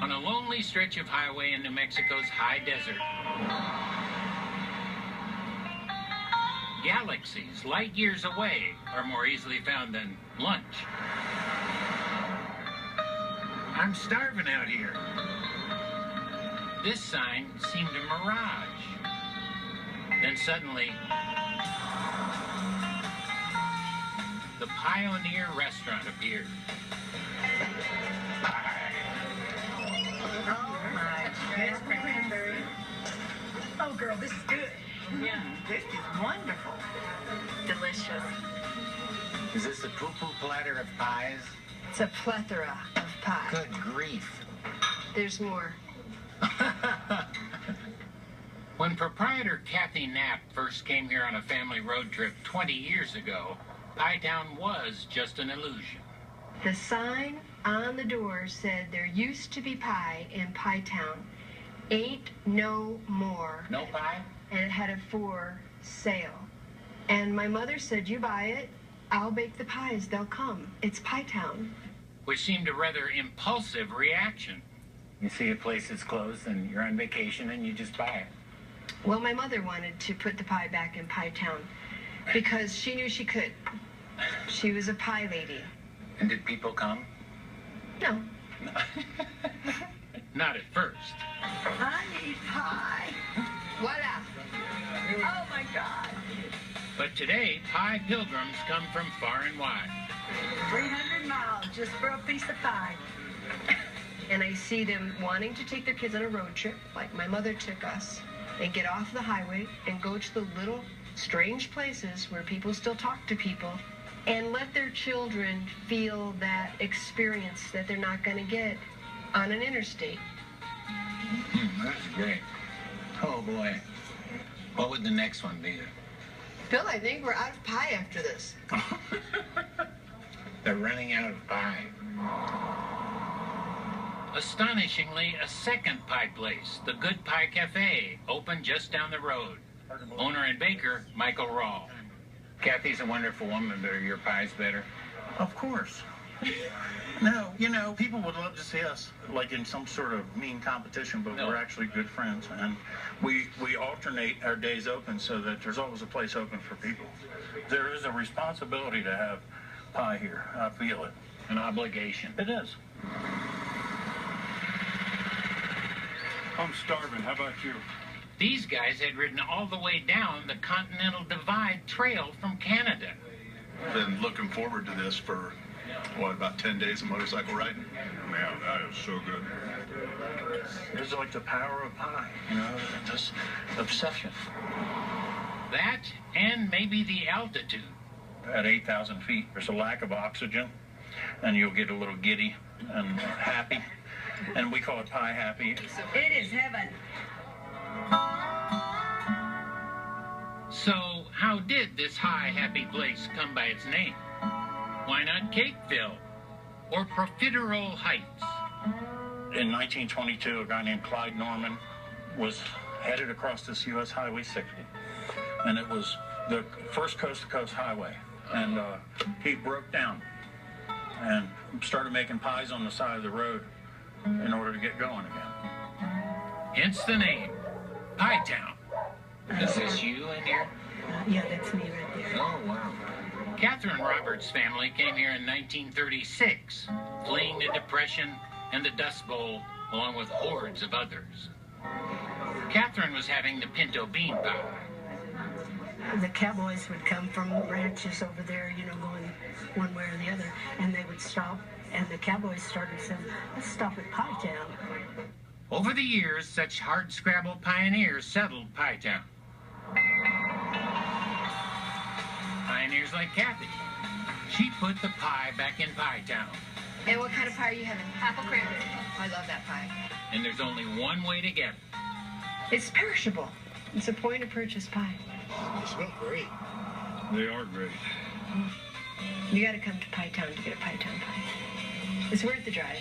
on a lonely stretch of highway in New Mexico's high desert. Galaxies light years away are more easily found than lunch. I'm starving out here. This sign seemed a mirage. Then suddenly, the Pioneer Restaurant appeared. Oh, girl, this is good. Yeah, this is wonderful. Delicious. Is this a poo-poo platter of pies? It's a plethora of pie. Good grief. There's more. When proprietor Kathy Knapp first came here on a family road trip 20 years ago, Pie Town was just an illusion. The sign on the door said there used to be pie in Pie Town. Ain't no more. No pie? And it had a for sale. And my mother said, you buy it, I'll bake the pies, they'll come. It's Pie Town. Which seemed a rather impulsive reaction. You see a place that's closed and you're on vacation and you just buy it. Well, my mother wanted to put the pie back in Pie Town because she knew she could. She was a pie lady. And did people come? No. Not at first. I need pie. Voila. Oh, my God. But today, pie pilgrims come from far and wide. 300 miles just for a piece of pie. And I see them wanting to take their kids on a road trip, like my mother took us, and get off the highway and go to the little strange places where people still talk to people and let their children feel that experience that they're not going to get on an interstate. That's great. Oh, boy. What would the next one be? Phil, I think we're out of pie after this. They're running out of pie. Astonishingly, a second pie place, the Good Pie Cafe, opened just down the road. Owner and baker, Michael Rawl. Kathy's a wonderful woman, but are your pies better? Of course. No, you know, people would love to see us like in some sort of mean competition, but we're actually good friends, and we alternate our days open so that there's always a place open for people. There is a responsibility to have pie here. I feel it. An obligation. It is. I'm starving. How about you? These guys had ridden all the way down the Continental Divide Trail from Canada. Been looking forward to this for, what, about 10 days of motorcycle riding? Man, that is so good. It's like the power of pie, you know, this obsession. That and maybe the altitude. At 8,000 feet, there's a lack of oxygen, and you'll get a little giddy and happy. And we call it pie happy. It is heaven. So, how did this high, happy place come by its name? Why not Capeville or Profiterole Heights? In 1922, a guy named Clyde Norman was headed across this U.S. Highway 60, and it was the first coast-to-coast highway. And he broke down and started making pies on the side of the road in order to get going again. Hence the name, Pie Town. Is this you in here? Yeah, that's me right there. Oh, wow. Catherine Roberts' family came here in 1936, fleeing the Depression and the Dust Bowl, along with hordes of others. Catherine was having the pinto bean pie. The cowboys would come from ranches over there, you know, going one way or the other, and they would stop, and the cowboys started saying, let's stop at Pie Town. Over the years, such hard-scrabble pioneers settled Pie Town. Pioneers like Kathy. She put the pie back in Pie Town. And what kind of pie are you having? Apple cranberry. I love that pie. And there's only one way to get it. It's perishable. It's a point-of-purchase pie. They smell great. They are great. You got to come to Pie Town to get a Pie Town pie. It's worth the drive.